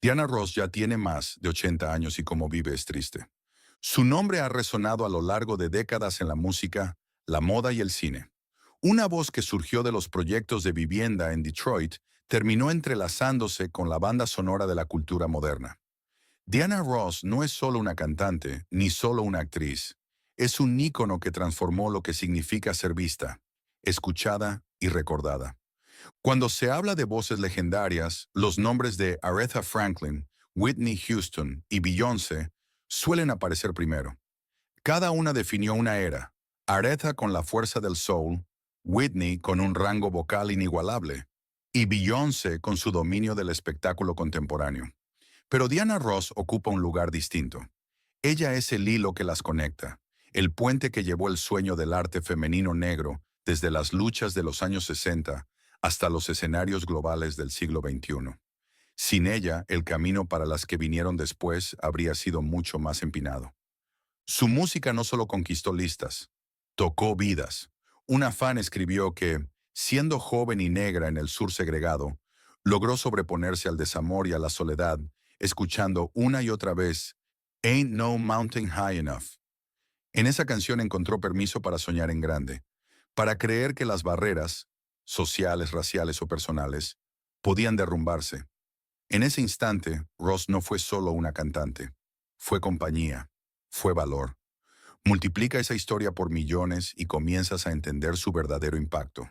Diana Ross ya tiene más de 80 años y cómo vive es triste. Su nombre ha resonado a lo largo de décadas en la música, la moda y el cine. Una voz que surgió de los proyectos de vivienda en Detroit terminó entrelazándose con la banda sonora de la cultura moderna. Diana Ross no es solo una cantante, ni solo una actriz. Es un ícono que transformó lo que significa ser vista, escuchada y recordada. Cuando se habla de voces legendarias, los nombres de Aretha Franklin, Whitney Houston y Beyoncé suelen aparecer primero. Cada una definió una era. Aretha con la fuerza del soul, Whitney con un rango vocal inigualable y Beyoncé con su dominio del espectáculo contemporáneo. Pero Diana Ross ocupa un lugar distinto. Ella es el hilo que las conecta, el puente que llevó el sueño del arte femenino negro desde las luchas de los años 60 hasta los escenarios globales del siglo XXI. Sin ella, el camino para las que vinieron después habría sido mucho más empinado. Su música no solo conquistó listas, tocó vidas. Una fan escribió que, siendo joven y negra en el sur segregado, logró sobreponerse al desamor y a la soledad, escuchando una y otra vez Ain't No Mountain High Enough. En esa canción encontró permiso para soñar en grande, para creer que las barreras, sociales, raciales o personales, podían derrumbarse. En ese instante, Ross no fue solo una cantante, fue compañía, fue valor. Multiplica esa historia por millones y comienzas a entender su verdadero impacto.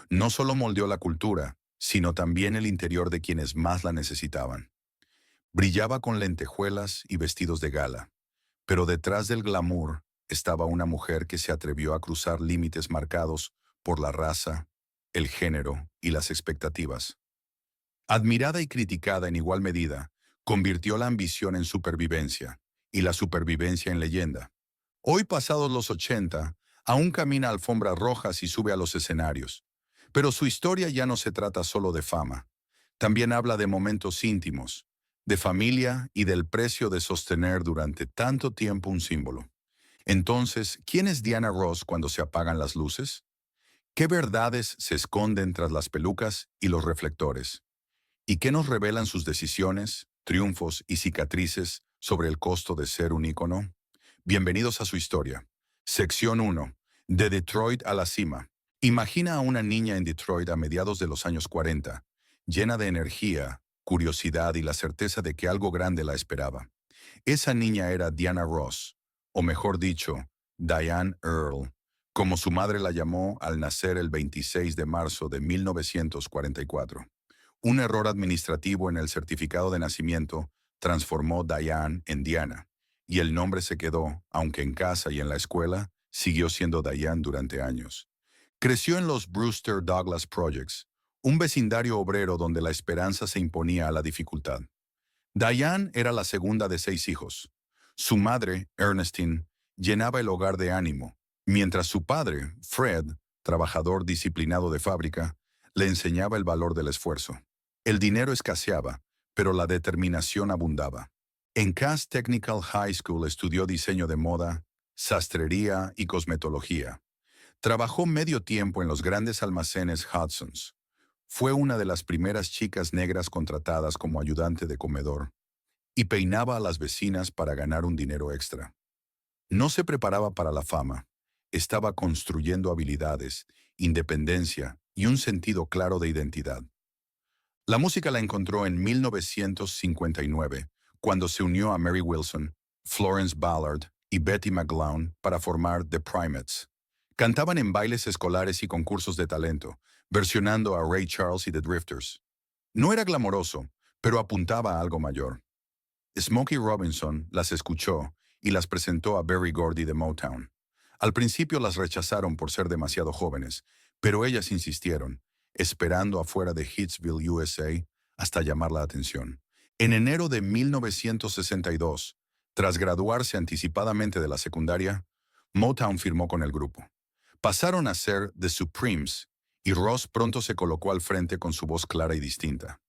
No solo moldeó la cultura, sino también el interior de quienes más la necesitaban. Brillaba con lentejuelas y vestidos de gala, pero detrás del glamour estaba una mujer que se atrevió a cruzar límites marcados por la raza, el género y las expectativas. Admirada y criticada en igual medida, convirtió la ambición en supervivencia y la supervivencia en leyenda. Hoy, pasados los 80, aún camina alfombras rojas y sube a los escenarios. Pero su historia ya no se trata solo de fama. También habla de momentos íntimos, de familia y del precio de sostener durante tanto tiempo un símbolo. Entonces, ¿quién es Diana Ross cuando se apagan las luces? ¿Qué verdades se esconden tras las pelucas y los reflectores? ¿Y qué nos revelan sus decisiones, triunfos y cicatrices sobre el costo de ser un ícono? Bienvenidos a su historia. Sección 1. De Detroit a la cima. Imagina a una niña en Detroit a mediados de los años 40, llena de energía, curiosidad y la certeza de que algo grande la esperaba. Esa niña era Diana Ross, o mejor dicho, Diane Earle, como su madre la llamó al nacer el 26 de marzo de 1944. Un error administrativo en el certificado de nacimiento transformó Diane en Diana, y el nombre se quedó, aunque en casa y en la escuela, siguió siendo Diane durante años. Creció en los Brewster Douglas Projects, un vecindario obrero donde la esperanza se imponía a la dificultad. Diane era la segunda de 6 hijos. Su madre, Ernestine, llenaba el hogar de ánimo, mientras su padre, Fred, trabajador disciplinado de fábrica, le enseñaba el valor del esfuerzo. El dinero escaseaba, pero la determinación abundaba. En Cass Technical High School estudió diseño de moda, sastrería y cosmetología. Trabajó medio tiempo en los grandes almacenes Hudson's. Fue una de las primeras chicas negras contratadas como ayudante de comedor y peinaba a las vecinas para ganar un dinero extra. No se preparaba para la fama, estaba construyendo habilidades, independencia y un sentido claro de identidad. La música la encontró en 1959, cuando se unió a Mary Wilson, Florence Ballard y Betty McGlown para formar The Primates. Cantaban en bailes escolares y concursos de talento, versionando a Ray Charles y The Drifters. No era glamoroso, pero apuntaba a algo mayor. Smokey Robinson las escuchó y las presentó a Berry Gordy de Motown. Al principio las rechazaron por ser demasiado jóvenes, pero ellas insistieron, esperando afuera de Hitsville, USA, hasta llamar la atención. En enero de 1962, tras graduarse anticipadamente de la secundaria, Motown firmó con el grupo. Pasaron a ser The Supremes, y Ross pronto se colocó al frente con su voz clara y distinta.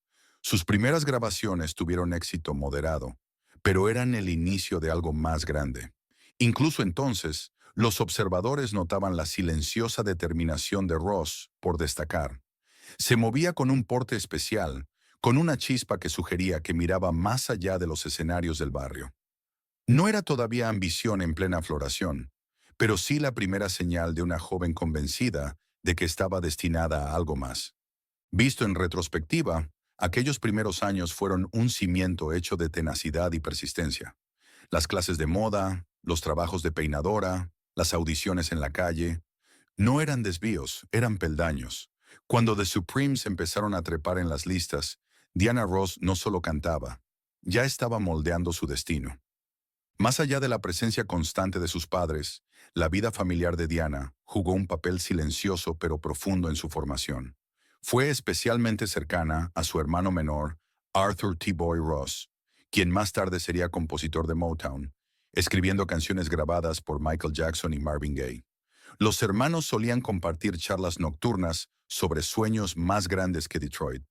Sus primeras grabaciones tuvieron éxito moderado, pero eran el inicio de algo más grande. Incluso entonces, los observadores notaban la silenciosa determinación de Ross por destacar. Se movía con un porte especial, con una chispa que sugería que miraba más allá de los escenarios del barrio. No era todavía ambición en plena floración, pero sí la primera señal de una joven convencida de que estaba destinada a algo más. Visto en retrospectiva, aquellos primeros años fueron un cimiento hecho de tenacidad y persistencia. Las clases de moda, los trabajos de peinadora, las audiciones en la calle, no eran desvíos, eran peldaños. Cuando The Supremes empezaron a trepar en las listas, Diana Ross no solo cantaba, ya estaba moldeando su destino. Más allá de la presencia constante de sus padres, la vida familiar de Diana jugó un papel silencioso pero profundo en su formación. Fue especialmente cercana a su hermano menor, Arthur T. Boy Ross, quien más tarde sería compositor de Motown, escribiendo canciones grabadas por Michael Jackson y Marvin Gaye. Los hermanos solían compartir charlas nocturnas sobre sueños más grandes que Detroit.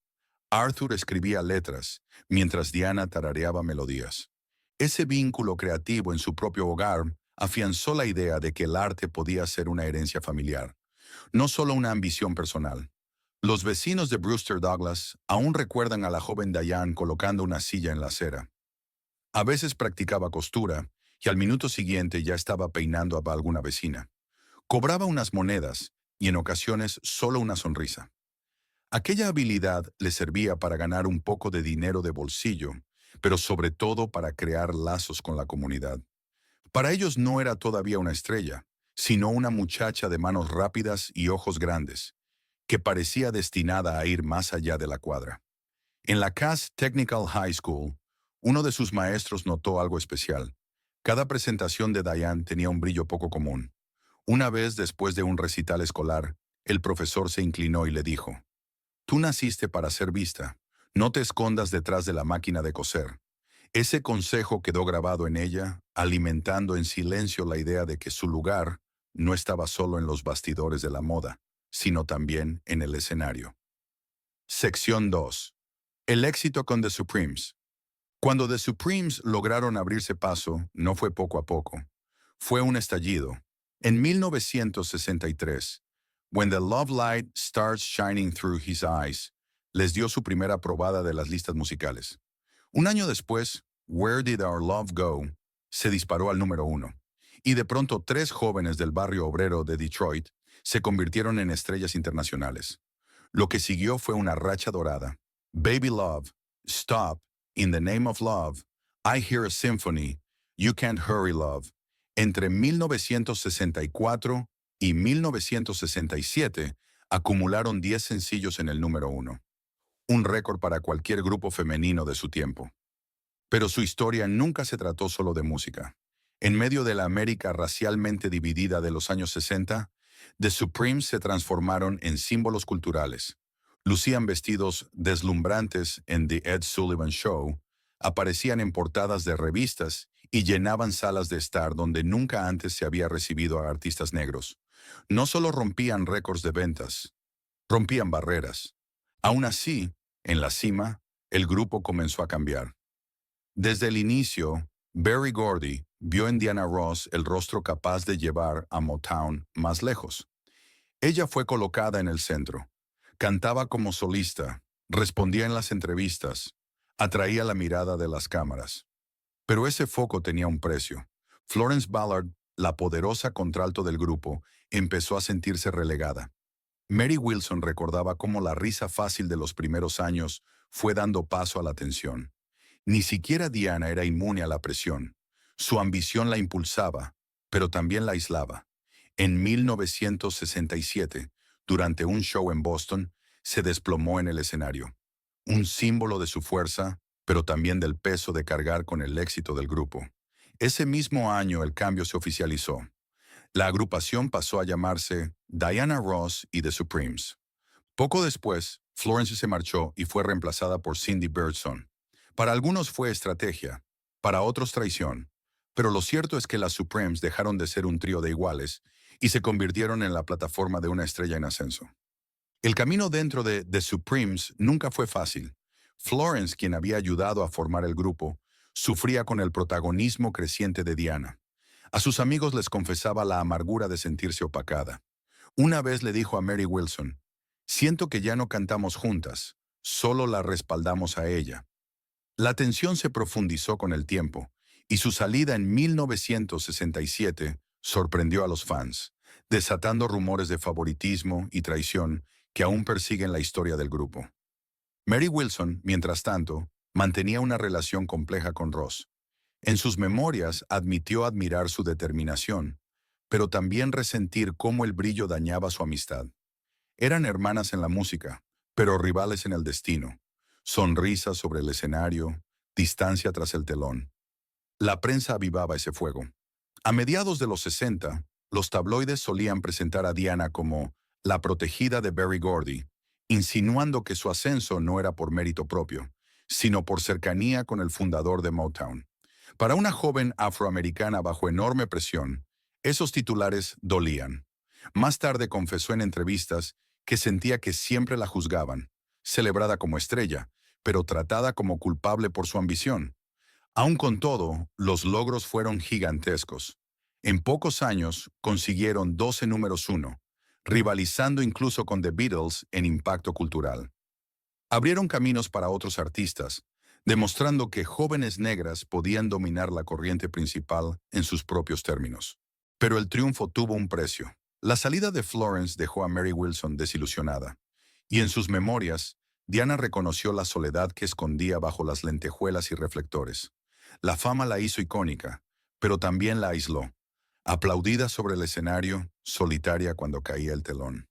Arthur escribía letras, mientras Diana tarareaba melodías. Ese vínculo creativo en su propio hogar afianzó la idea de que el arte podía ser una herencia familiar, no solo una ambición personal. Los vecinos de Brewster Douglas aún recuerdan a la joven Diane colocando una silla en la acera. A veces practicaba costura y al minuto siguiente ya estaba peinando a alguna vecina. Cobraba unas monedas y en ocasiones solo una sonrisa. Aquella habilidad le servía para ganar un poco de dinero de bolsillo, pero sobre todo para crear lazos con la comunidad. Para ellos no era todavía una estrella, sino una muchacha de manos rápidas y ojos grandes, que parecía destinada a ir más allá de la cuadra. En la Cass Technical High School, uno de sus maestros notó algo especial. Cada presentación de Diane tenía un brillo poco común. Una vez después de un recital escolar, el profesor se inclinó y le dijo: «Tú naciste para ser vista. No te escondas detrás de la máquina de coser». Ese consejo quedó grabado en ella, alimentando en silencio la idea de que su lugar no estaba solo en los bastidores de la moda, sino también en el escenario. Sección 2. El éxito con The Supremes. Cuando The Supremes lograron abrirse paso, no fue poco a poco. Fue un estallido. En 1963, When the Love Light Starts Shining Through His Eyes, les dio su primera probada de las listas musicales. Un año después, Where Did Our Love Go se disparó al número 1, y de pronto 3 jóvenes del barrio obrero de Detroit se convirtieron en estrellas internacionales. Lo que siguió fue una racha dorada. Baby Love, Stop, In the Name of Love, I Hear a Symphony, You Can't Hurry Love. Entre 1964 y 1967 acumularon 10 sencillos en el número 1, un récord para cualquier grupo femenino de su tiempo. Pero su historia nunca se trató solo de música. En medio de la América racialmente dividida de los años 60, The Supremes se transformaron en símbolos culturales. Lucían vestidos deslumbrantes en The Ed Sullivan Show, aparecían en portadas de revistas y llenaban salas de estar donde nunca antes se había recibido a artistas negros. No solo rompían récords de ventas, rompían barreras. Aún así, en la cima, el grupo comenzó a cambiar. Desde el inicio, Berry Gordy vio en Diana Ross el rostro capaz de llevar a Motown más lejos. Ella fue colocada en el centro. Cantaba como solista, respondía en las entrevistas, atraía la mirada de las cámaras. Pero ese foco tenía un precio. Florence Ballard, la poderosa contralto del grupo, empezó a sentirse relegada. Mary Wilson recordaba cómo la risa fácil de los primeros años fue dando paso a la tensión. Ni siquiera Diana era inmune a la presión. Su ambición la impulsaba, pero también la aislaba. En 1967, durante un show en Boston, se desplomó en el escenario. Un símbolo de su fuerza, pero también del peso de cargar con el éxito del grupo. Ese mismo año el cambio se oficializó. La agrupación pasó a llamarse Diana Ross y The Supremes. Poco después, Florence se marchó y fue reemplazada por Cindy Birdsong. Para algunos fue estrategia, para otros traición, pero lo cierto es que las Supremes dejaron de ser un trío de iguales y se convirtieron en la plataforma de una estrella en ascenso. El camino dentro de The Supremes nunca fue fácil. Florence, quien había ayudado a formar el grupo, sufría con el protagonismo creciente de Diana. A sus amigos les confesaba la amargura de sentirse opacada. Una vez le dijo a Mary Wilson: «Siento que ya no cantamos juntas, solo la respaldamos a ella. La tensión se profundizó con el tiempo, y su salida en 1967 sorprendió a los fans, desatando rumores de favoritismo y traición que aún persiguen la historia del grupo. Mary Wilson, mientras tanto, mantenía una relación compleja con Ross. En sus memorias admitió admirar su determinación, pero también resentir cómo el brillo dañaba su amistad. Eran hermanas en la música, pero rivales en el destino. Sonrisas sobre el escenario, distancia tras el telón. La prensa avivaba ese fuego. A mediados de los 60, los tabloides solían presentar a Diana como la protegida de Berry Gordy, insinuando que su ascenso no era por mérito propio, sino por cercanía con el fundador de Motown. Para una joven afroamericana bajo enorme presión, esos titulares dolían. Más tarde confesó en entrevistas que sentía que siempre la juzgaban, celebrada como estrella, pero tratada como culpable por su ambición. Aun con todo, los logros fueron gigantescos. En pocos años consiguieron 12 números uno, rivalizando incluso con The Beatles en impacto cultural. Abrieron caminos para otros artistas, demostrando que jóvenes negras podían dominar la corriente principal en sus propios términos. Pero el triunfo tuvo un precio. La salida de Florence dejó a Mary Wilson desilusionada, y en sus memorias, Diana reconoció la soledad que escondía bajo las lentejuelas y reflectores. La fama la hizo icónica, pero también la aisló. Aplaudida sobre el escenario, solitaria cuando caía el telón.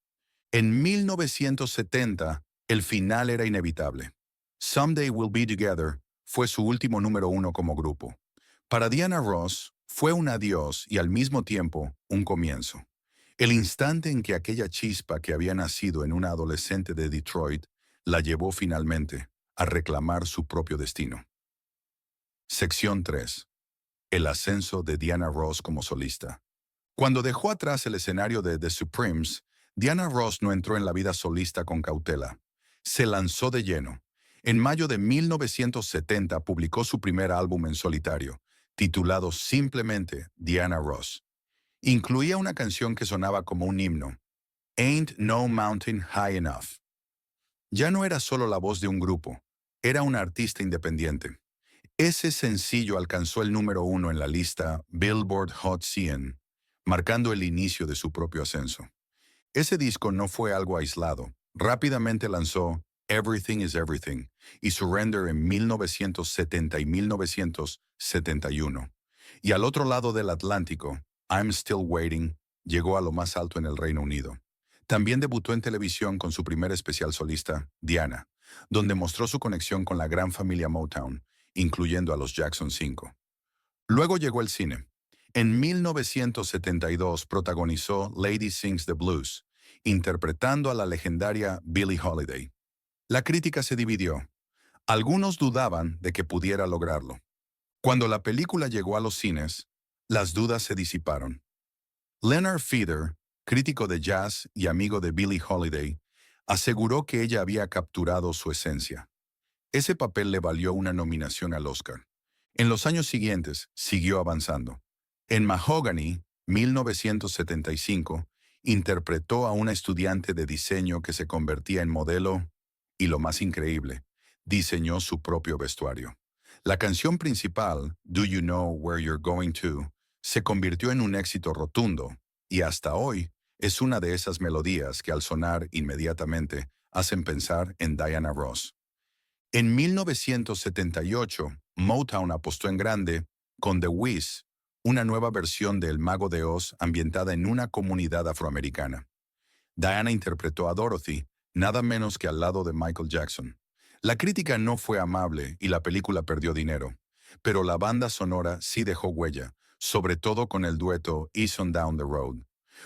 En 1970, el final era inevitable. Someday We'll Be Together fue su último número uno como grupo. Para Diana Ross, fue un adiós y al mismo tiempo un comienzo. El instante en que aquella chispa que había nacido en una adolescente de Detroit la llevó finalmente a reclamar su propio destino. Sección 3. El ascenso de Diana Ross como solista. Cuando dejó atrás el escenario de The Supremes, Diana Ross no entró en la vida solista con cautela. Se lanzó de lleno. En mayo de 1970 publicó su primer álbum en solitario, titulado simplemente Diana Ross. Incluía una canción que sonaba como un himno, Ain't No Mountain High Enough. Ya no era solo la voz de un grupo, era una artista independiente. Ese sencillo alcanzó el número uno en la lista Billboard Hot 100, marcando el inicio de su propio ascenso. Ese disco no fue algo aislado. Rápidamente lanzó Everything is Everything y Surrender en 1970 y 1971. Y al otro lado del Atlántico, I'm Still Waiting llegó a lo más alto en el Reino Unido. También debutó en televisión con su primer especial solista, Diana, donde mostró su conexión con la gran familia Motown, incluyendo a los Jackson 5. Luego llegó el cine. En 1972 protagonizó Lady Sings the Blues, interpretando a la legendaria Billie Holiday. La crítica se dividió. Algunos dudaban de que pudiera lograrlo. Cuando la película llegó a los cines, las dudas se disiparon. Leonard Feather, crítico de jazz y amigo de Billie Holiday, aseguró que ella había capturado su esencia. Ese papel le valió una nominación al Oscar. En los años siguientes, siguió avanzando. En Mahogany, 1975, interpretó a una estudiante de diseño que se convertía en modelo y, lo más increíble, diseñó su propio vestuario. La canción principal, Do You Know Where You're Going To, se convirtió en un éxito rotundo y hasta hoy es una de esas melodías que al sonar inmediatamente hacen pensar en Diana Ross. En 1978, Motown apostó en grande con The Wiz, una nueva versión de El Mago de Oz ambientada en una comunidad afroamericana. Diana interpretó a Dorothy, nada menos que al lado de Michael Jackson. La crítica no fue amable y la película perdió dinero, pero la banda sonora sí dejó huella, sobre todo con el dueto Ease on Down the Road.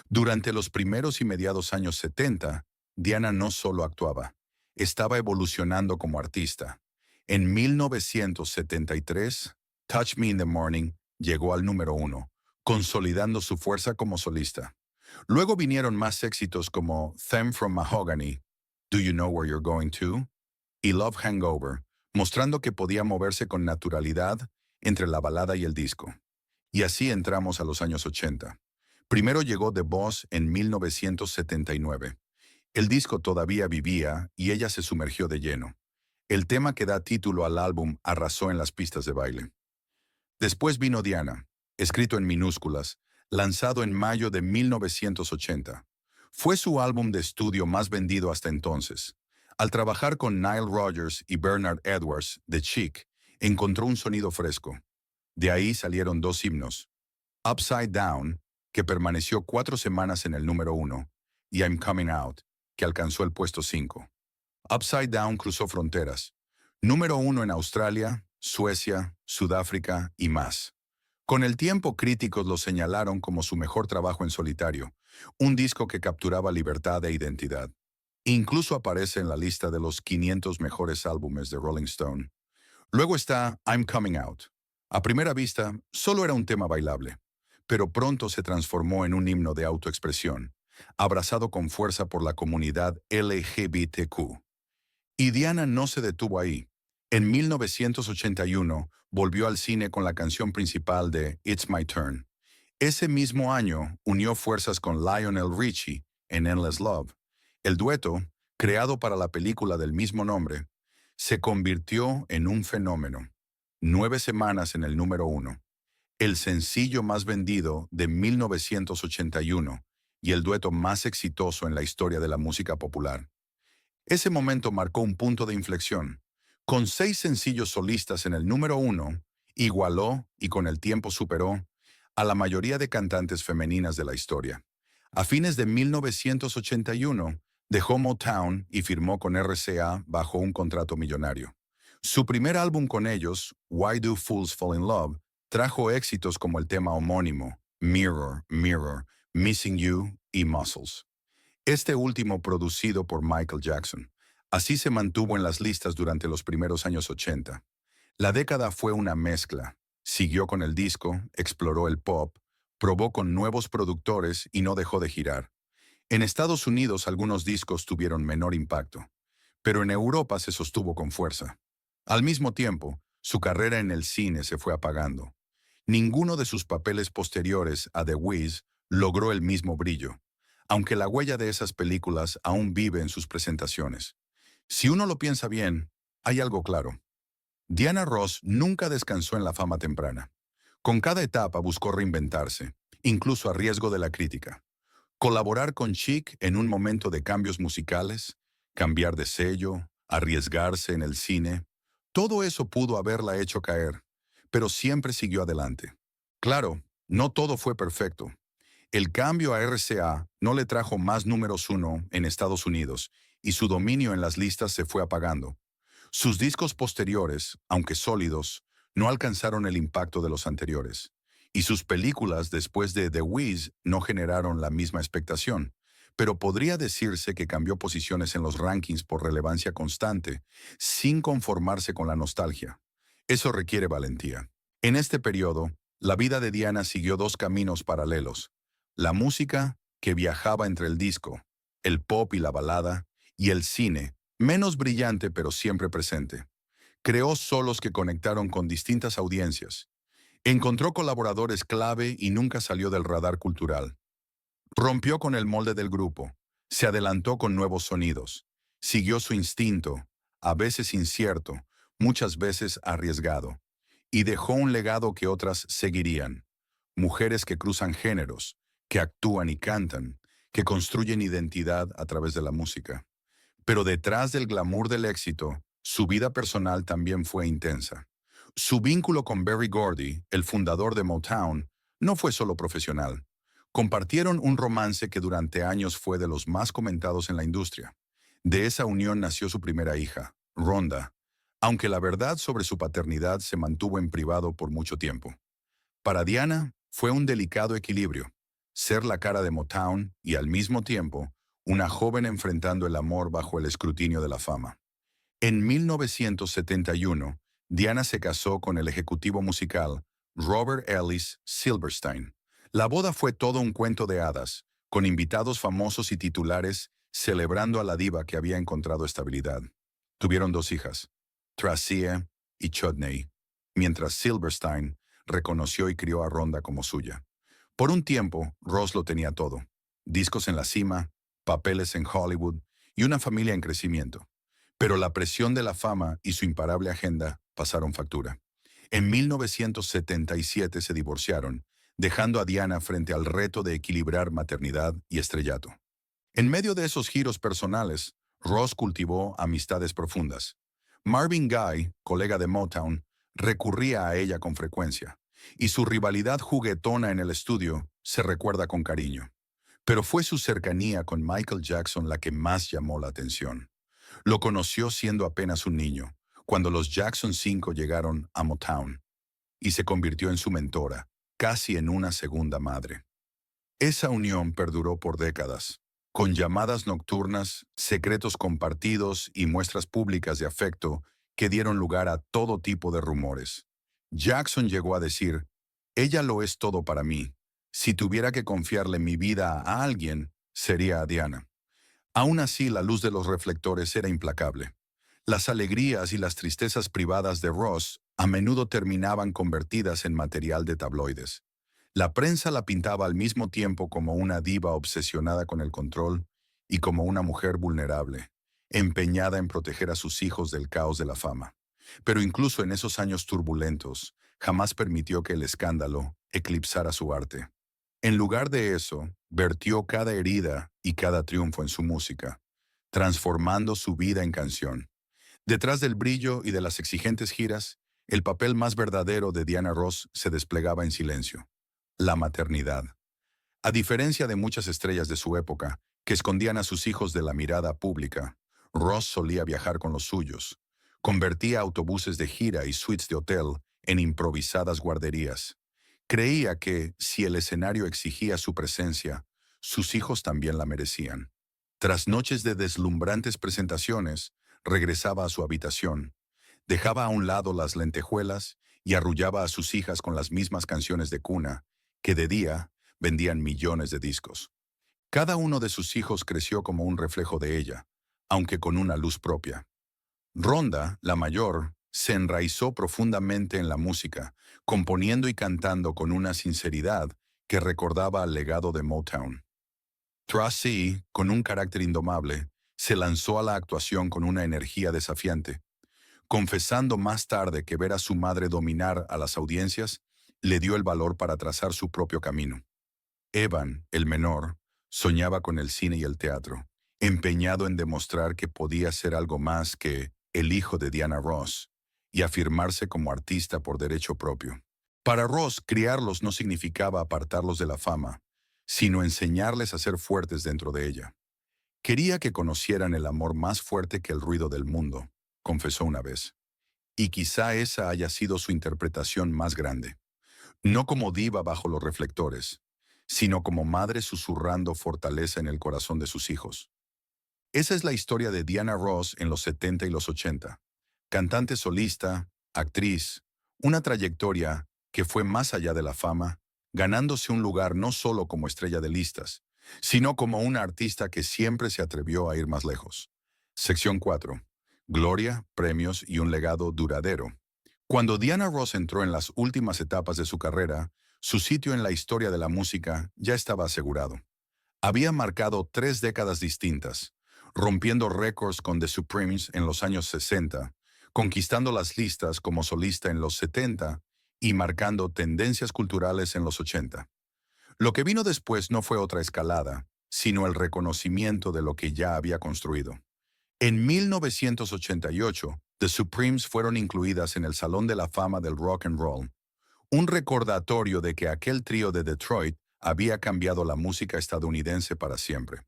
Durante los primeros y mediados años 70, Diana no solo actuaba, estaba evolucionando como artista. En 1973, Touch Me in the Morning llegó al número uno, consolidando su fuerza como solista. Luego vinieron más éxitos como Them from Mahogany, Do You Know Where You're Going To? Y Love Hangover, mostrando que podía moverse con naturalidad entre la balada y el disco. Y así entramos a los años 80. Primero llegó The Boss en 1979. El disco todavía vivía y ella se sumergió de lleno. El tema que da título al álbum arrasó en las pistas de baile. Después vino Diana, escrito en minúsculas, lanzado en mayo de 1980. Fue su álbum de estudio más vendido hasta entonces. Al trabajar con Nile Rodgers y Bernard Edwards, de Chic, encontró un sonido fresco. De ahí salieron dos himnos: Upside Down, que permaneció 4 semanas en el número 1, y I'm Coming Out, que alcanzó el puesto 5. Upside Down cruzó fronteras. Número 1 en Australia, Suecia, Sudáfrica y más. Con el tiempo, críticos lo señalaron como su mejor trabajo en solitario, un disco que capturaba libertad e identidad. Incluso aparece en la lista de los 500 mejores álbumes de Rolling Stone. Luego está I'm Coming Out. A primera vista, solo era un tema bailable, pero pronto se transformó en un himno de autoexpresión, abrazado con fuerza por la comunidad LGBTQ. Y Diana no se detuvo ahí. En 1981 volvió al cine con la canción principal de It's My Turn. Ese mismo año unió fuerzas con Lionel Richie en Endless Love. El dueto, creado para la película del mismo nombre, se convirtió en un fenómeno. 9 semanas en el número 1, el sencillo más vendido de 1981 y el dueto más exitoso en la historia de la música popular. Ese momento marcó un punto de inflexión. Con 6 sencillos solistas en el número 1, igualó y con el tiempo superó a la mayoría de cantantes femeninas de la historia. A fines de 1981, dejó Motown y firmó con RCA bajo un contrato millonario. Su primer álbum con ellos, Why Do Fools Fall in Love, trajo éxitos como el tema homónimo, Mirror, Mirror, Missing You y Muscles. Este último producido por Michael Jackson. Así se mantuvo en las listas durante los primeros años 80. La década fue una mezcla. Siguió con el disco, exploró el pop, probó con nuevos productores y no dejó de girar. En Estados Unidos algunos discos tuvieron menor impacto, pero en Europa se sostuvo con fuerza. Al mismo tiempo, su carrera en el cine se fue apagando. Ninguno de sus papeles posteriores a The Wiz logró el mismo brillo, aunque la huella de esas películas aún vive en sus presentaciones. Si uno lo piensa bien, hay algo claro. Diana Ross nunca descansó en la fama temprana. Con cada etapa buscó reinventarse, incluso a riesgo de la crítica. Colaborar con Chic en un momento de cambios musicales, cambiar de sello, arriesgarse en el cine, todo eso pudo haberla hecho caer, pero siempre siguió adelante. Claro, no todo fue perfecto. El cambio a RCA no le trajo más números 1 en Estados Unidos y su dominio en las listas se fue apagando. Sus discos posteriores, aunque sólidos, no alcanzaron el impacto de los anteriores. Y sus películas después de The Wiz no generaron la misma expectación. Pero podría decirse que cambió posiciones en los rankings por relevancia constante, sin conformarse con la nostalgia. Eso requiere valentía. En este periodo, la vida de Diana siguió dos caminos paralelos: la música, que viajaba entre el disco, el pop y la balada, y el cine, menos brillante pero siempre presente. Creó solos que conectaron con distintas audiencias. Encontró colaboradores clave y nunca salió del radar cultural. Rompió con el molde del grupo, se adelantó con nuevos sonidos, siguió su instinto, a veces incierto, muchas veces arriesgado, y dejó un legado que otras seguirían. Mujeres que cruzan géneros, que actúan y cantan, que construyen identidad a través de la música. Pero detrás del glamour del éxito, su vida personal también fue intensa. Su vínculo con Berry Gordy, el fundador de Motown, no fue solo profesional. Compartieron un romance que durante años fue de los más comentados en la industria. De esa unión nació su primera hija, Rhonda, aunque la verdad sobre su paternidad se mantuvo en privado por mucho tiempo. Para Diana, fue un delicado equilibrio: ser la cara de Motown y al mismo tiempo, una joven enfrentando el amor bajo el escrutinio de la fama. En 1971, Diana se casó con el ejecutivo musical Robert Ellis Silverstein. La boda fue todo un cuento de hadas, con invitados famosos y titulares celebrando a la diva que había encontrado estabilidad. Tuvieron dos hijas, Tracia y Chutney, mientras Silverstein reconoció y crió a Rhonda como suya. Por un tiempo, Ross lo tenía todo: discos en la cima, papeles en Hollywood y una familia en crecimiento. Pero la presión de la fama y su imparable agenda pasaron factura. En 1977 se divorciaron, dejando a Diana frente al reto de equilibrar maternidad y estrellato. En medio de esos giros personales, Ross cultivó amistades profundas. Marvin Gaye, colega de Motown, recurría a ella con frecuencia, y su rivalidad juguetona en el estudio se recuerda con cariño. Pero fue su cercanía con Michael Jackson la que más llamó la atención. Lo conoció siendo apenas un niño, cuando los Jackson 5 llegaron a Motown, y se convirtió en su mentora, casi en una segunda madre. Esa unión perduró por décadas, con llamadas nocturnas, secretos compartidos y muestras públicas de afecto que dieron lugar a todo tipo de rumores. Jackson llegó a decir, «Ella lo es todo para mí. Si tuviera que confiarle mi vida a alguien, sería a Diana». Aún así, la luz de los reflectores era implacable. Las alegrías y las tristezas privadas de Ross a menudo terminaban convertidas en material de tabloides. La prensa la pintaba al mismo tiempo como una diva obsesionada con el control y como una mujer vulnerable, empeñada en proteger a sus hijos del caos de la fama. Pero incluso en esos años turbulentos, jamás permitió que el escándalo eclipsara su arte. En lugar de eso, vertió cada herida y cada triunfo en su música, transformando su vida en canción. Detrás del brillo y de las exigentes giras, el papel más verdadero de Diana Ross se desplegaba en silencio: la maternidad. A diferencia de muchas estrellas de su época, que escondían a sus hijos de la mirada pública, Ross solía viajar con los suyos. Convertía autobuses de gira y suites de hotel en improvisadas guarderías. Creía que, si el escenario exigía su presencia, sus hijos también la merecían. Tras noches de deslumbrantes presentaciones, regresaba a su habitación, dejaba a un lado las lentejuelas y arrullaba a sus hijas con las mismas canciones de cuna, que de día vendían millones de discos. Cada uno de sus hijos creció como un reflejo de ella, aunque con una luz propia. Rhonda, la mayor, se enraizó profundamente en la música, componiendo y cantando con una sinceridad que recordaba al legado de Motown. Tracy, con un carácter indomable, se lanzó a la actuación con una energía desafiante, confesando más tarde que ver a su madre dominar a las audiencias le dio el valor para trazar su propio camino. Evan, el menor, soñaba con el cine y el teatro, empeñado en demostrar que podía ser algo más que el hijo de Diana Ross y afirmarse como artista por derecho propio. Para Ross, criarlos no significaba apartarlos de la fama, sino enseñarles a ser fuertes dentro de ella. Quería que conocieran el amor más fuerte que el ruido del mundo, confesó una vez. Y quizá esa haya sido su interpretación más grande. No como diva bajo los reflectores, sino como madre susurrando fortaleza en el corazón de sus hijos. Esa es la historia de Diana Ross en los 70 y los 80. Cantante solista, actriz, una trayectoria que fue más allá de la fama, ganándose un lugar no solo como estrella de listas, sino como una artista que siempre se atrevió a ir más lejos. Sección 4. Gloria, premios y un legado duradero. Cuando Diana Ross entró en las últimas etapas de su carrera, su sitio en la historia de la música ya estaba asegurado. Había marcado 3 décadas distintas, rompiendo récords con The Supremes en los años 60, conquistando las listas como solista en los 70 y marcando tendencias culturales en los 80. Lo que vino después no fue otra escalada, sino el reconocimiento de lo que ya había construido. En 1988, The Supremes fueron incluidas en el Salón de la Fama del Rock and Roll, un recordatorio de que aquel trío de Detroit había cambiado la música estadounidense para siempre.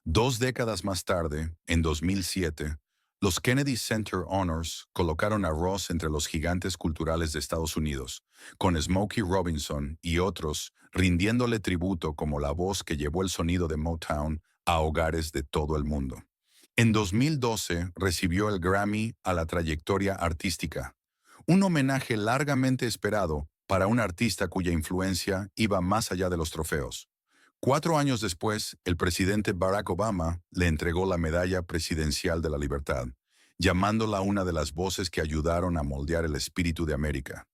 2 décadas más tarde, en 2007, los Kennedy Center Honors colocaron a Ross entre los gigantes culturales de Estados Unidos, con Smokey Robinson y otros rindiéndole tributo como la voz que llevó el sonido de Motown a hogares de todo el mundo. En 2012 recibió el Grammy a la trayectoria artística, un homenaje largamente esperado para un artista cuya influencia iba más allá de los trofeos. 4 años después, el presidente Barack Obama le entregó la Medalla Presidencial de la Libertad, llamándola una de las voces que ayudaron a moldear el espíritu de América.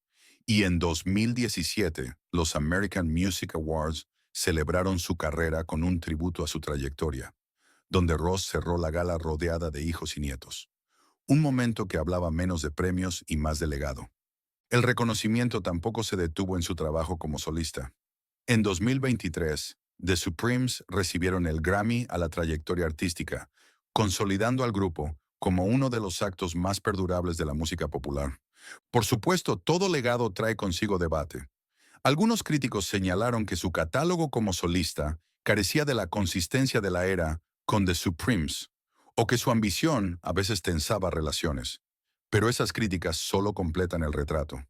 Y en 2017, los American Music Awards celebraron su carrera con un tributo a su trayectoria, donde Ross cerró la gala rodeada de hijos y nietos. un momento que hablaba menos de premios y más de legado. El reconocimiento tampoco se detuvo en su trabajo como solista. En 2023, The Supremes recibieron el Grammy a la trayectoria artística, consolidando al grupo como uno de los actos más perdurables de la música popular. Por supuesto, todo legado trae consigo debate. Algunos críticos señalaron que su catálogo como solista carecía de la consistencia de la era con The Supremes, o que su ambición a veces tensaba relaciones. Pero esas críticas solo completan el retrato.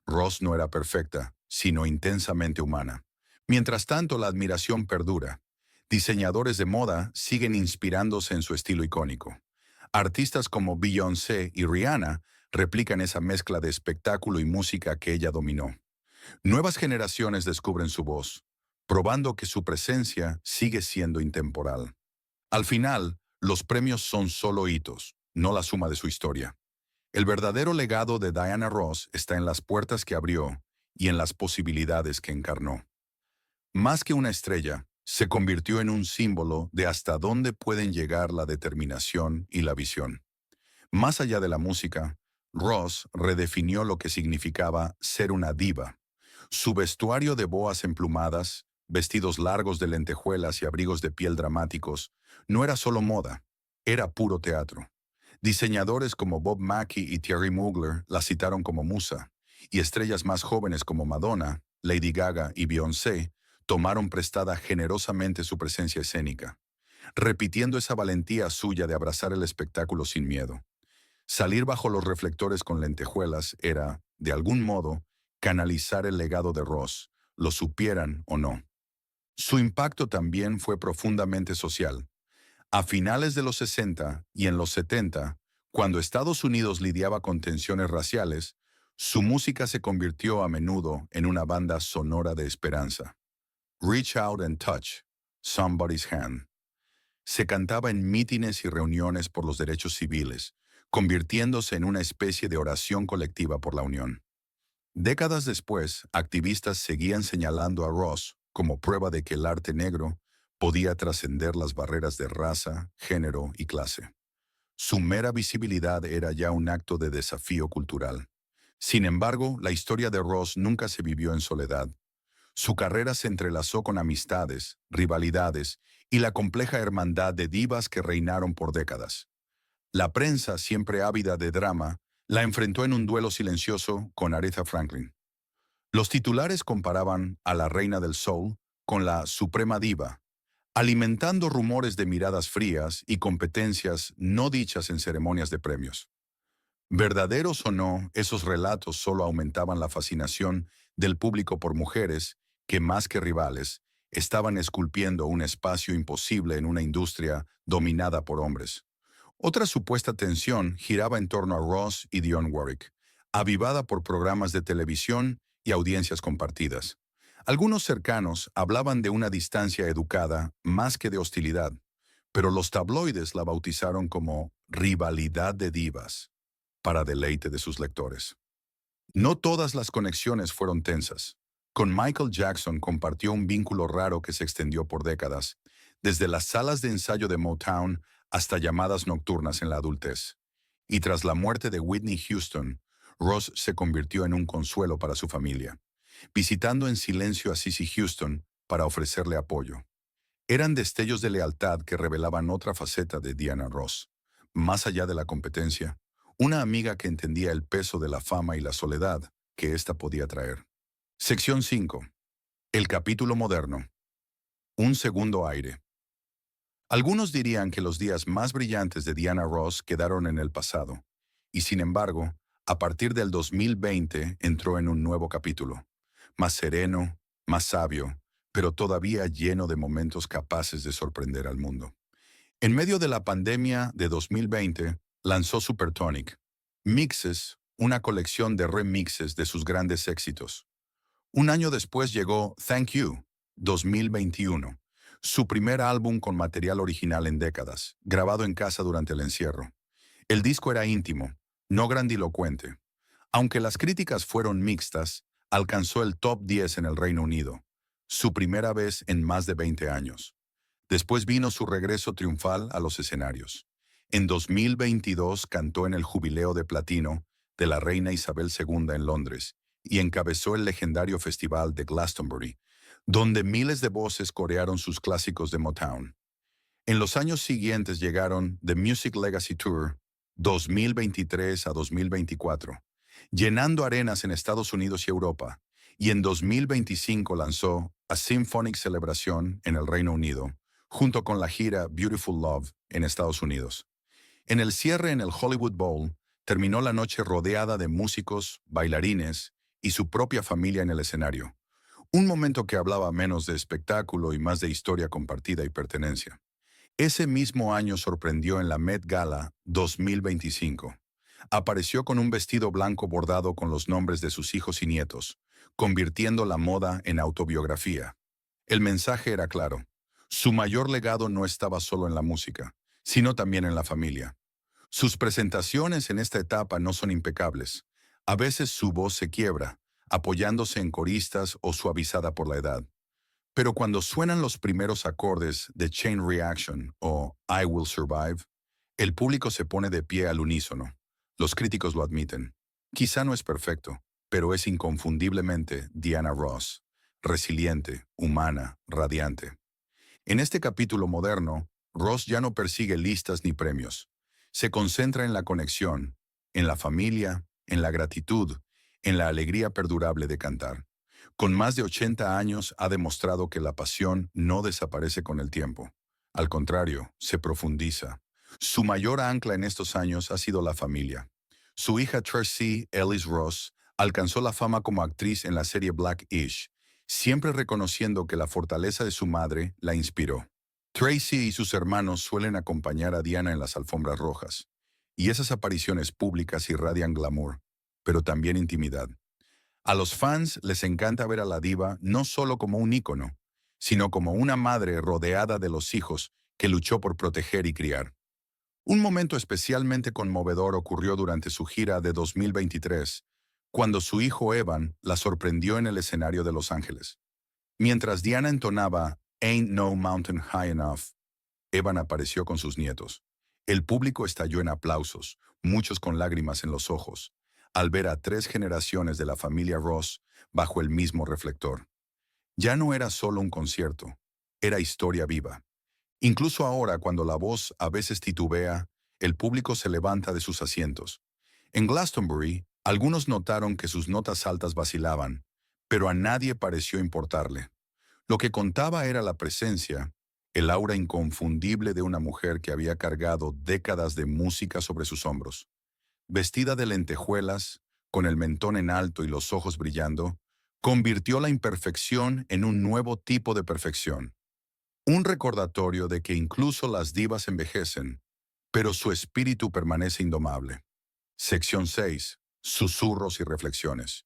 Ross no era perfecta, sino intensamente humana. Mientras tanto, la admiración perdura. Diseñadores de moda siguen inspirándose en su estilo icónico. Artistas como Beyoncé y Rihanna replican esa mezcla de espectáculo y música que ella dominó. Nuevas generaciones descubren su voz, probando que su presencia sigue siendo intemporal. Al final, los premios son solo hitos, no la suma de su historia. El verdadero legado de Diana Ross está en las puertas que abrió y en las posibilidades que encarnó. Más que una estrella, se convirtió en un símbolo de hasta dónde pueden llegar la determinación y la visión. Más allá de la música, Ross redefinió lo que significaba ser una diva. Su vestuario de boas emplumadas, vestidos largos de lentejuelas y abrigos de piel dramáticos, no era solo moda, era puro teatro. Diseñadores como Bob Mackie y Thierry Mugler la citaron como musa, y estrellas más jóvenes como Madonna, Lady Gaga y Beyoncé tomaron prestada generosamente su presencia escénica, repitiendo esa valentía suya de abrazar el espectáculo sin miedo. Salir bajo los reflectores con lentejuelas era, de algún modo, canalizar el legado de Ross, lo supieran o no. Su impacto también fue profundamente social. A finales de los 60 y en los 70, cuando Estados Unidos lidiaba con tensiones raciales, su música se convirtió a menudo en una banda sonora de esperanza. Reach Out and Touch, Somebody's Hand. Se cantaba en mítines y reuniones por los derechos civiles, convirtiéndose en una especie de oración colectiva por la unión. Décadas después, activistas seguían señalando a Ross como prueba de que el arte negro podía trascender las barreras de raza, género y clase. Su mera visibilidad era ya un acto de desafío cultural. Sin embargo, la historia de Ross nunca se vivió en soledad. Su carrera se entrelazó con amistades, rivalidades y la compleja hermandad de divas que reinaron por décadas. La prensa, siempre ávida de drama, la enfrentó en un duelo silencioso con Aretha Franklin. Los titulares comparaban a la reina del soul con la suprema diva, alimentando rumores de miradas frías y competencias no dichas en ceremonias de premios. Verdaderos o no, esos relatos solo aumentaban la fascinación del público por mujeres que, más que rivales, estaban esculpiendo un espacio imposible en una industria dominada por hombres. Otra supuesta tensión giraba en torno a Ross y Dionne Warwick, avivada por programas de televisión y audiencias compartidas. Algunos cercanos hablaban de una distancia educada más que de hostilidad, pero los tabloides la bautizaron como rivalidad de divas, para deleite de sus lectores. No todas las conexiones fueron tensas. Con Michael Jackson compartió un vínculo raro que se extendió por décadas, desde las salas de ensayo de Motown hasta llamadas nocturnas en la adultez. Y tras la muerte de Whitney Houston, Ross se convirtió en un consuelo para su familia, visitando en silencio a Cissy Houston para ofrecerle apoyo. Eran destellos de lealtad que revelaban otra faceta de Diana Ross. Más allá de la competencia, una amiga que entendía el peso de la fama y la soledad que ésta podía traer. Sección 5. El capítulo moderno. Un segundo aire. Algunos dirían que los días más brillantes de Diana Ross quedaron en el pasado, y sin embargo, a partir del 2020 entró en un nuevo capítulo, más sereno, más sabio, pero todavía lleno de momentos capaces de sorprender al mundo. En medio de la pandemia de 2020, lanzó Supertonic, Mixes, una colección de remixes de sus grandes éxitos. Un año después llegó Thank You, 2021, su primer álbum con material original en décadas, grabado en casa durante el encierro. El disco era íntimo, no grandilocuente. Aunque las críticas fueron mixtas, alcanzó el top 10 en el Reino Unido, su primera vez en más de 20 años. Después vino su regreso triunfal a los escenarios. En 2022 cantó en el Jubileo de Platino de la Reina Isabel II en Londres y encabezó el legendario festival de Glastonbury, donde miles de voces corearon sus clásicos de Motown. En los años siguientes llegaron The Music Legacy Tour 2023 a 2024, llenando arenas en Estados Unidos y Europa, y en 2025 lanzó A Symphonic Celebration en el Reino Unido, junto con la gira Beautiful Love en Estados Unidos. En el cierre en el Hollywood Bowl, terminó la noche rodeada de músicos, bailarines y su propia familia en el escenario. Un momento que hablaba menos de espectáculo y más de historia compartida y pertenencia. Ese mismo año sorprendió en la Met Gala 2025. Apareció con un vestido blanco bordado con los nombres de sus hijos y nietos, convirtiendo la moda en autobiografía. El mensaje era claro. Su mayor legado no estaba solo en la música, sino también en la familia. Sus presentaciones en esta etapa no son impecables. A veces su voz se quiebra, apoyándose en coristas o suavizada por la edad. Pero cuando suenan los primeros acordes de Chain Reaction o I Will Survive, el público se pone de pie al unísono. Los críticos lo admiten. Quizá no es perfecto, pero es inconfundiblemente Diana Ross, resiliente, humana, radiante. En este capítulo moderno, Ross ya no persigue listas ni premios. Se concentra en la conexión, en la familia, en la gratitud, en la alegría perdurable de cantar. Con más de 80 años ha demostrado que la pasión no desaparece con el tiempo. Al contrario, se profundiza. Su mayor ancla en estos años ha sido la familia. Su hija Tracee Ellis Ross alcanzó la fama como actriz en la serie Black-ish, siempre reconociendo que la fortaleza de su madre la inspiró. Tracy y sus hermanos suelen acompañar a Diana en las alfombras rojas, y esas apariciones públicas irradian glamour, pero también intimidad. A los fans les encanta ver a la diva no solo como un ícono, sino como una madre rodeada de los hijos que luchó por proteger y criar. Un momento especialmente conmovedor ocurrió durante su gira de 2023, cuando su hijo Evan la sorprendió en el escenario de Los Ángeles. Mientras Diana entonaba Ain't No Mountain High Enough, Evan apareció con sus nietos. El público estalló en aplausos, muchos con lágrimas en los ojos, al ver a 3 generaciones de la familia Ross bajo el mismo reflector. Ya no era solo un concierto, era historia viva. Incluso ahora, cuando la voz a veces titubea, el público se levanta de sus asientos. En Glastonbury, algunos notaron que sus notas altas vacilaban, pero a nadie pareció importarle. Lo que contaba era la presencia, el aura inconfundible de una mujer que había cargado décadas de música sobre sus hombros. Vestida de lentejuelas, con el mentón en alto y los ojos brillando, convirtió la imperfección en un nuevo tipo de perfección. Un recordatorio de que incluso las divas envejecen, pero su espíritu permanece indomable. Sección 6. Susurros y reflexiones.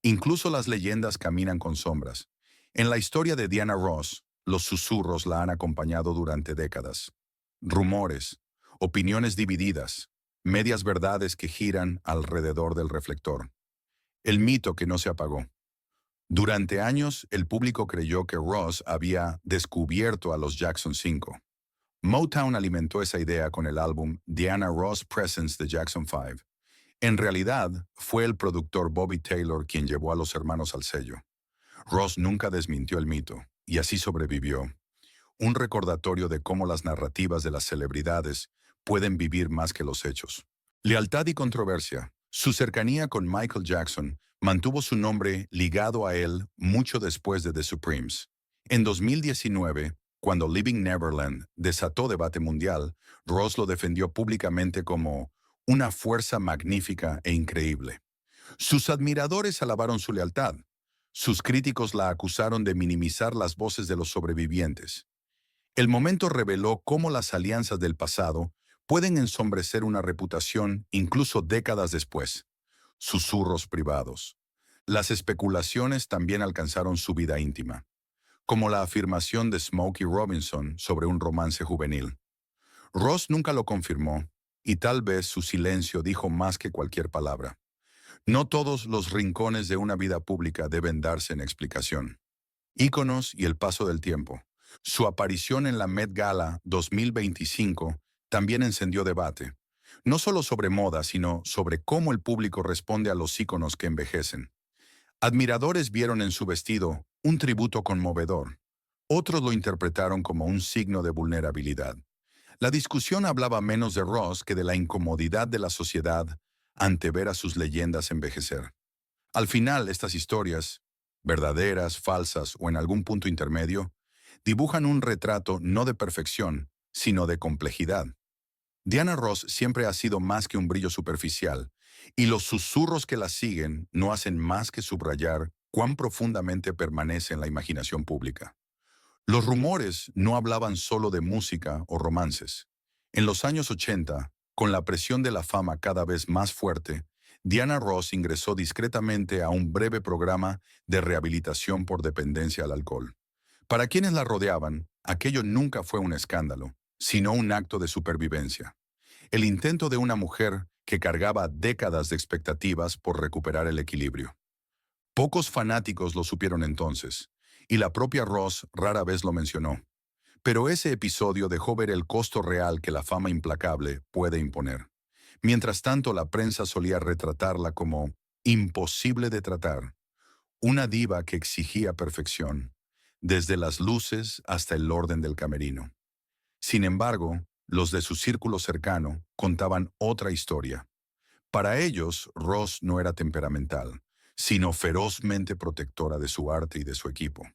Incluso las leyendas caminan con sombras. En la historia de Diana Ross, los susurros la han acompañado durante décadas. Rumores, opiniones divididas, medias verdades que giran alrededor del reflector. El mito que no se apagó. Durante años, el público creyó que Ross había descubierto a los Jackson 5. Motown alimentó esa idea con el álbum Diana Ross Presents the Jackson 5. En realidad, fue el productor Bobby Taylor quien llevó a los hermanos al sello. Ross nunca desmintió el mito, y así sobrevivió. Un recordatorio de cómo las narrativas de las celebridades pueden vivir más que los hechos. Lealtad y controversia. Su cercanía con Michael Jackson mantuvo su nombre ligado a él mucho después de The Supremes. En 2019, cuando Living Neverland desató debate mundial, Ross lo defendió públicamente como una fuerza magnífica e increíble. Sus admiradores alabaron su lealtad. Sus críticos la acusaron de minimizar las voces de los sobrevivientes. El momento reveló cómo las alianzas del pasado pueden ensombrecer una reputación incluso décadas después. Susurros privados. Las especulaciones también alcanzaron su vida íntima, como la afirmación de Smokey Robinson sobre un romance juvenil. Ross nunca lo confirmó, y tal vez su silencio dijo más que cualquier palabra. No todos los rincones de una vida pública deben darse en explicación. Íconos y el paso del tiempo. Su aparición en la Met Gala 2025 también encendió debate, no solo sobre moda, sino sobre cómo el público responde a los íconos que envejecen. Admiradores vieron en su vestido un tributo conmovedor. Otros lo interpretaron como un signo de vulnerabilidad. La discusión hablaba menos de Ross que de la incomodidad de la sociedad ante ver a sus leyendas envejecer. Al final, estas historias, verdaderas, falsas o en algún punto intermedio, dibujan un retrato no de perfección, sino de complejidad. Diana Ross siempre ha sido más que un brillo superficial, y los susurros que la siguen no hacen más que subrayar cuán profundamente permanece en la imaginación pública. Los rumores no hablaban solo de música o romances. En los años 80, con la presión de la fama cada vez más fuerte, Diana Ross ingresó discretamente a un breve programa de rehabilitación por dependencia al alcohol. Para quienes la rodeaban, aquello nunca fue un escándalo, sino un acto de supervivencia. El intento de una mujer que cargaba décadas de expectativas por recuperar el equilibrio. Pocos fanáticos lo supieron entonces, y la propia Ross rara vez lo mencionó. Pero ese episodio dejó ver el costo real que la fama implacable puede imponer. Mientras tanto, la prensa solía retratarla como imposible de tratar, una diva que exigía perfección, desde las luces hasta el orden del camerino. Sin embargo, los de su círculo cercano contaban otra historia. Para ellos, Ross no era temperamental, sino ferozmente protectora de su arte y de su equipo.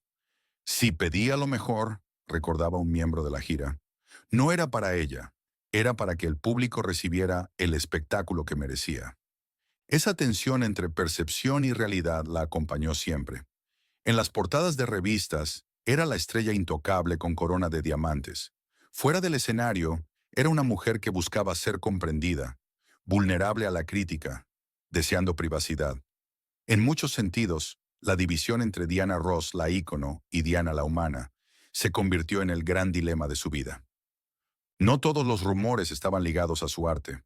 Si pedía lo mejor, recordaba un miembro de la gira, no era para ella, era para que el público recibiera el espectáculo que merecía. Esa tensión entre percepción y realidad la acompañó siempre. En las portadas de revistas, era la estrella intocable con corona de diamantes. Fuera del escenario, era una mujer que buscaba ser comprendida, vulnerable a la crítica, deseando privacidad. En muchos sentidos, la división entre Diana Ross, la ícono, y Diana la humana, se convirtió en el gran dilema de su vida. No todos los rumores estaban ligados a su arte.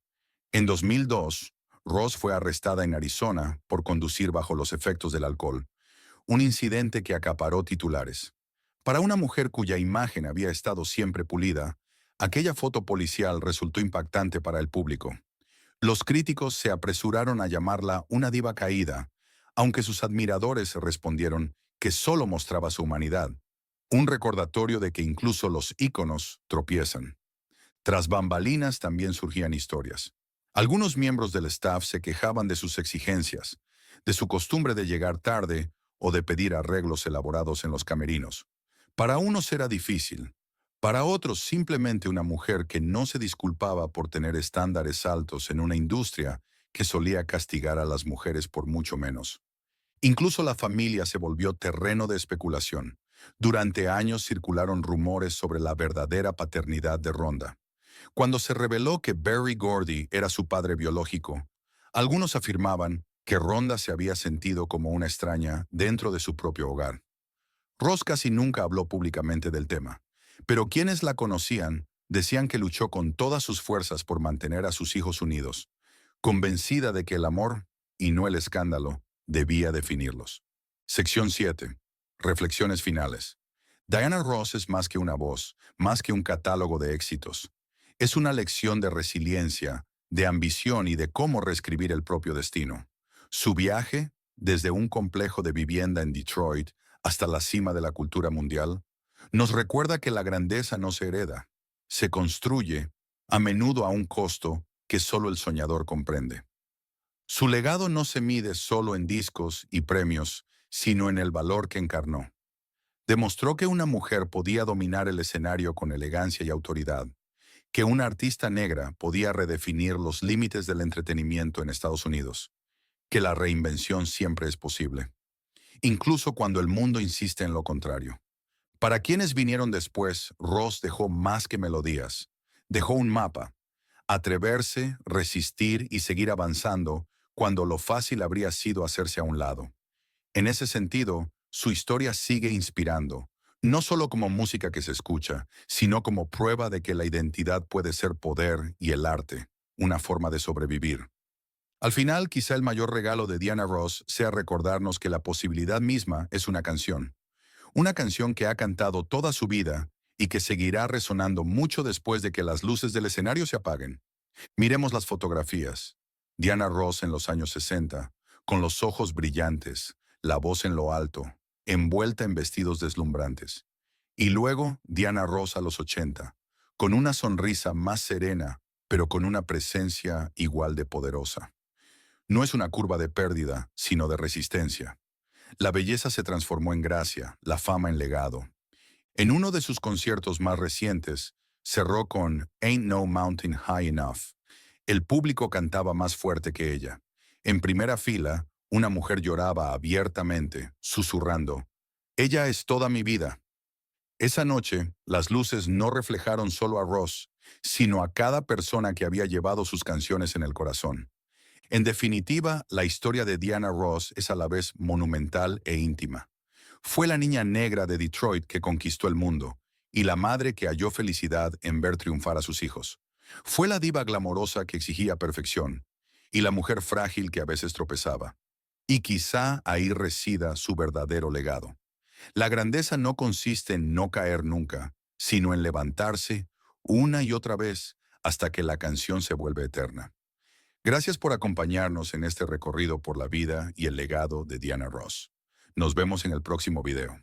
En 2002, Ross fue arrestada en Arizona por conducir bajo los efectos del alcohol, un incidente que acaparó titulares. Para una mujer cuya imagen había estado siempre pulida, aquella foto policial resultó impactante para el público. Los críticos se apresuraron a llamarla una diva caída, aunque sus admiradores respondieron que solo mostraba su humanidad, un recordatorio de que incluso los íconos tropiezan. Tras bambalinas también surgían historias. Algunos miembros del staff se quejaban de sus exigencias, de su costumbre de llegar tarde o de pedir arreglos elaborados en los camerinos. Para unos era difícil, para otros simplemente una mujer que no se disculpaba por tener estándares altos en una industria que solía castigar a las mujeres por mucho menos. Incluso la familia se volvió terreno de especulación. Durante años circularon rumores sobre la verdadera paternidad de Rhonda. Cuando se reveló que Berry Gordy era su padre biológico, algunos afirmaban que Rhonda se había sentido como una extraña dentro de su propio hogar. Ross casi nunca habló públicamente del tema, pero quienes la conocían decían que luchó con todas sus fuerzas por mantener a sus hijos unidos, convencida de que el amor, y no el escándalo, debía definirlos. Sección 7. Reflexiones finales. Diana Ross es más que una voz, más que un catálogo de éxitos. Es una lección de resiliencia, de ambición y de cómo reescribir el propio destino. Su viaje, desde un complejo de vivienda en Detroit hasta la cima de la cultura mundial, nos recuerda que la grandeza no se hereda, se construye, a menudo a un costo que solo el soñador comprende. Su legado no se mide solo en discos y premios, sino en el valor que encarnó. Demostró que una mujer podía dominar el escenario con elegancia y autoridad, que una artista negra podía redefinir los límites del entretenimiento en Estados Unidos, que la reinvención siempre es posible, incluso cuando el mundo insiste en lo contrario. Para quienes vinieron después, Ross dejó más que melodías, dejó un mapa: atreverse, resistir y seguir avanzando cuando lo fácil habría sido hacerse a un lado. En ese sentido, su historia sigue inspirando, no solo como música que se escucha, sino como prueba de que la identidad puede ser poder y el arte, una forma de sobrevivir. Al final, quizá el mayor regalo de Diana Ross sea recordarnos que la posibilidad misma es una canción que ha cantado toda su vida y que seguirá resonando mucho después de que las luces del escenario se apaguen. Miremos las fotografías. Diana Ross en los años 60, con los ojos brillantes, la voz en lo alto, envuelta en vestidos deslumbrantes. Y luego Diana Ross a los 80, con una sonrisa más serena, pero con una presencia igual de poderosa. No es una curva de pérdida, sino de resistencia. La belleza se transformó en gracia, la fama en legado. En uno de sus conciertos más recientes, cerró con Ain't No Mountain High Enough. El público cantaba más fuerte que ella. En primera fila, una mujer lloraba abiertamente, susurrando, «Ella es toda mi vida». Esa noche, las luces no reflejaron solo a Ross, sino a cada persona que había llevado sus canciones en el corazón. En definitiva, la historia de Diana Ross es a la vez monumental e íntima. Fue la niña negra de Detroit que conquistó el mundo, y la madre que halló felicidad en ver triunfar a sus hijos. Fue la diva glamorosa que exigía perfección, y la mujer frágil que a veces tropezaba. Y quizá ahí resida su verdadero legado. La grandeza no consiste en no caer nunca, sino en levantarse una y otra vez hasta que la canción se vuelve eterna. Gracias por acompañarnos en este recorrido por la vida y el legado de Diana Ross. Nos vemos en el próximo video.